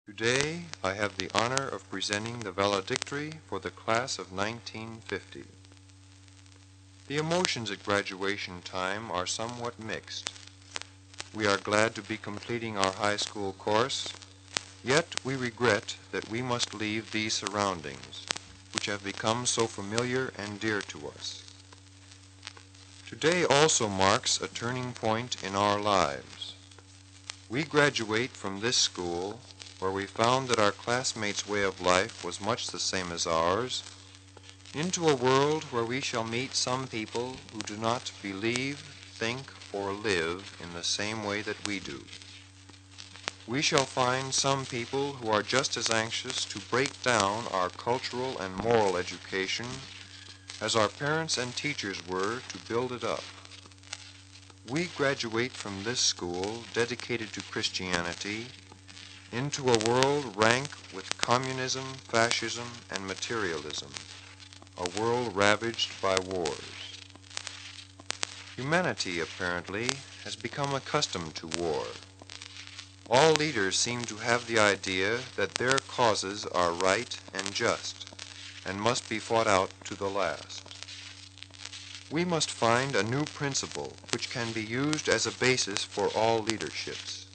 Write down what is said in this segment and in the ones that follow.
Today, I have the honor of presenting the valedictory for the class of 1950. The emotions at graduation time are somewhat mixed. We are glad to be completing our high school course, yet we regret that we must leave these surroundings, which have become so familiar and dear to us. Today also marks a turning point in our lives. We graduate from this school where we found that our classmates' way of life was much the same as ours, into a world where we shall meet some people who do not believe, think, or live in the same way that we do. We shall find some people who are just as anxious to break down our cultural and moral education as our parents and teachers were to build it up. We graduate from this school dedicated to Christianity into a world rank with communism, fascism, and materialism, a world ravaged by wars. Humanity, apparently, has become accustomed to war. All leaders seem to have the idea that their causes are right and just, and must be fought out to the last. We must find a new principle which can be used as a basis for all leaderships.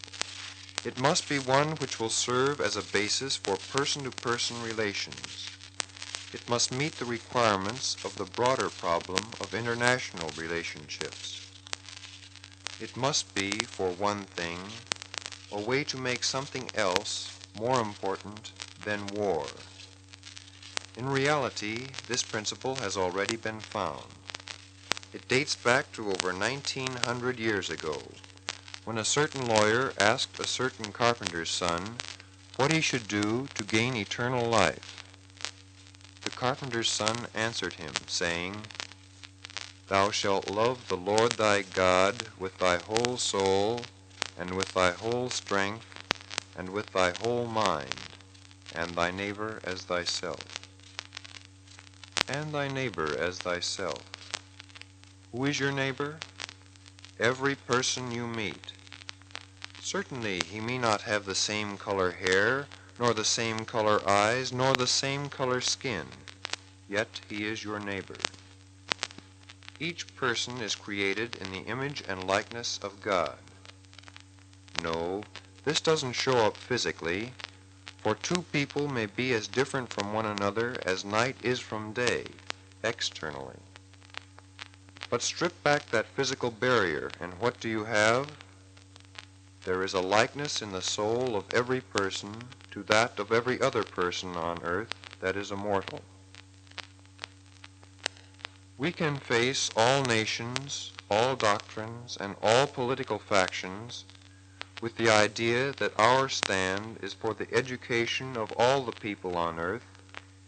It must be one which will serve as a basis for person-to-person relations. It must meet the requirements of the broader problem of international relationships. It must be, for one thing, a way to make something else more important than war. In reality, this principle has already been found. It dates back to over 1900 years ago, when a certain lawyer asked a certain carpenter's son what he should do to gain eternal life. The carpenter's son answered him, saying, "Thou shalt love the Lord thy God with thy whole soul, and with thy whole strength, and with thy whole mind, and thy neighbor as thyself." And thy neighbor as thyself. Who is your neighbor? Every person you meet. Certainly he may not have the same color hair, nor the same color eyes, nor the same color skin, yet he is your neighbor. Each person is created in the image and likeness of God. No, this doesn't show up physically, for two people may be as different from one another as night is from day, externally. But strip back that physical barrier, and what do you have? There is a likeness in the soul of every person to that of every other person on earth that is immortal. We can face all nations, all doctrines, and all political factions with the idea that our stand is for the education of all the people on earth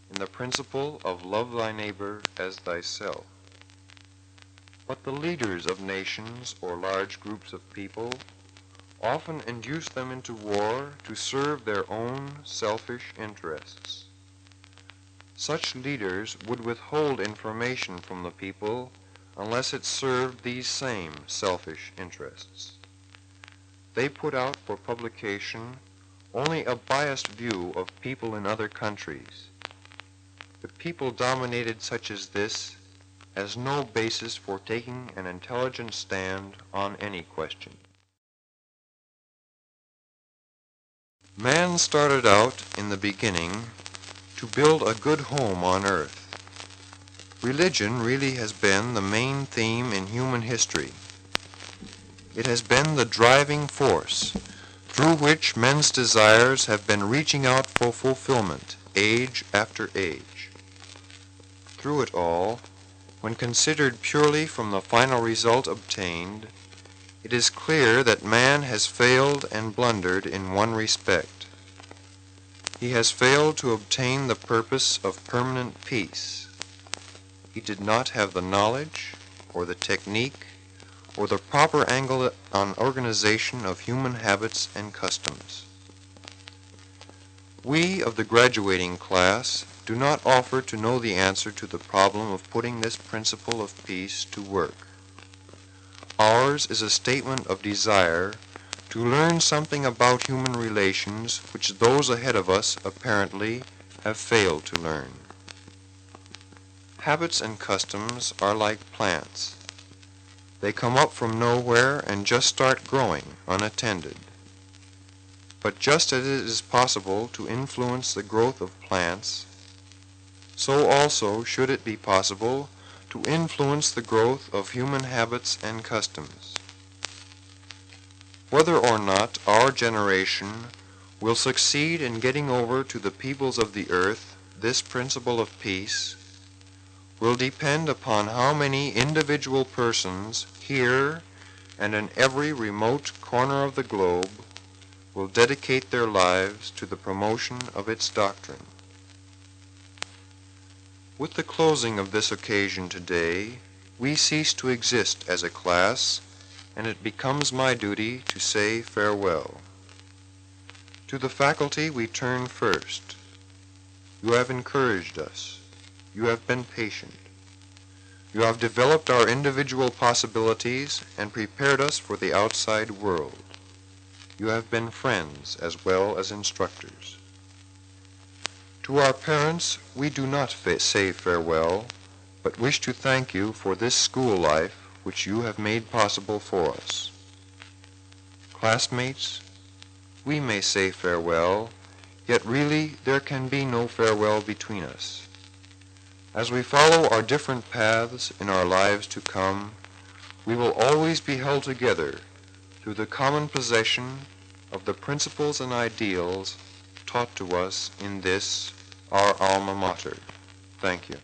in the principle of love thy neighbor as thyself. But the leaders of nations or large groups of people often induce them into war to serve their own selfish interests. Such leaders would withhold information from the people unless it served these same selfish interests. They put out for publication only a biased view of people in other countries. The people dominated such as this has no basis for taking an intelligent stand on any question. Man started out in the beginning to build a good home on earth. Religion really has been the main theme in human history. It has been the driving force through which men's desires have been reaching out for fulfillment, age after age. Through it all, when considered purely from the final result obtained, it is clear that man has failed and blundered in one respect. He has failed to obtain the purpose of permanent peace. He did not have the knowledge, or the technique, or the proper angle on organization of human habits and customs. We of the graduating class do not offer to know the answer to the problem of putting this principle of peace to work. Ours is a statement of desire to learn something about human relations which those ahead of us apparently have failed to learn. Habits and customs are like plants. They come up from nowhere and just start growing unattended. But just as it is possible to influence the growth of plants, so also should it be possible to influence the growth of human habits and customs. Whether or not our generation will succeed in getting over to the peoples of the earth this principle of peace will depend upon how many individual persons here and in every remote corner of the globe will dedicate their lives to the promotion of its doctrine. With the closing of this occasion today, we cease to exist as a class, and it becomes my duty to say farewell. To the faculty we turn first. You have encouraged us. You have been patient. You have developed our individual possibilities and prepared us for the outside world. You have been friends as well as instructors. To our parents, we do not say farewell, but wish to thank you for this school life which you have made possible for us. Classmates, we may say farewell, yet really there can be no farewell between us. As we follow our different paths in our lives to come, we will always be held together through the common possession of the principles and ideals taught to us in this, our alma mater. Thank you.